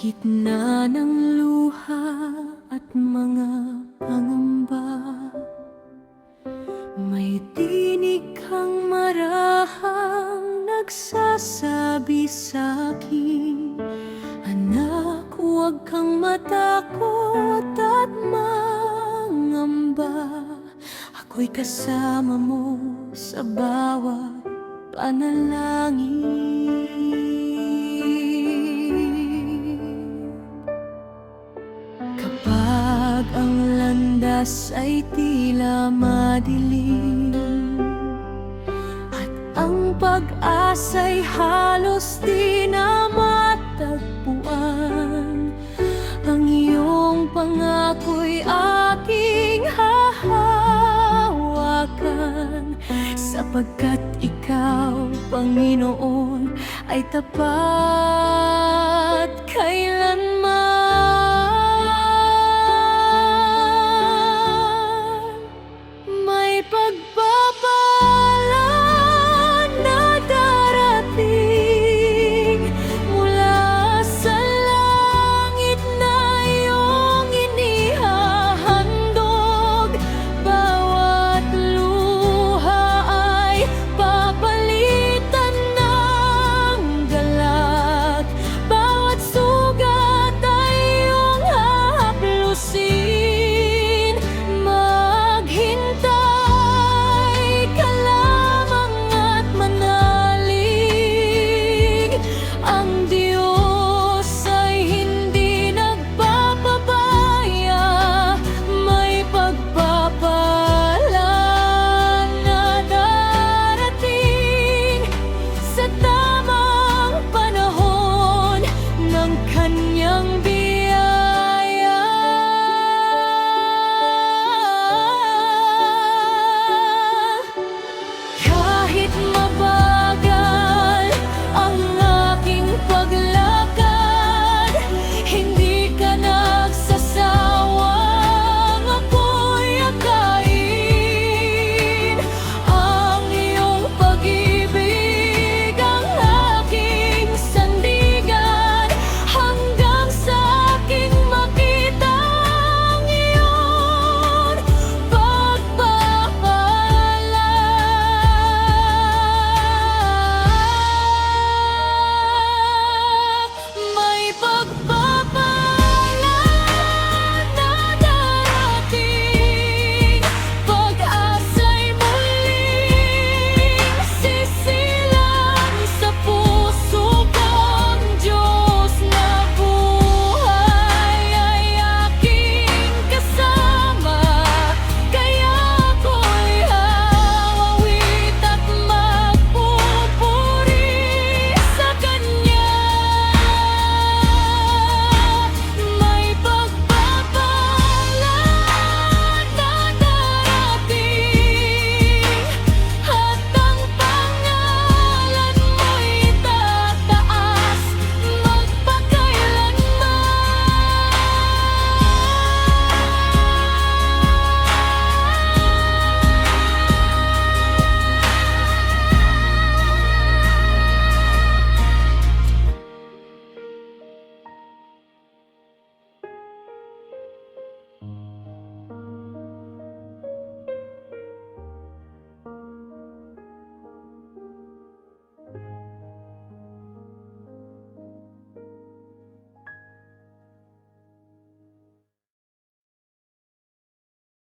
gitna ng luha at mga pangamba, may tinig kang marahang nagsasabi sa'kin, anak, huwag kang matakot at mangamba. Ako'y kasama mo sa bawat panalangin. Kapag ang landas ay tila madilim at ang pag-asa'y halos di na matagpuan, ang iyong pangako'y aking hahawakan, sapagkat ikaw, Panginoon, ay tapat.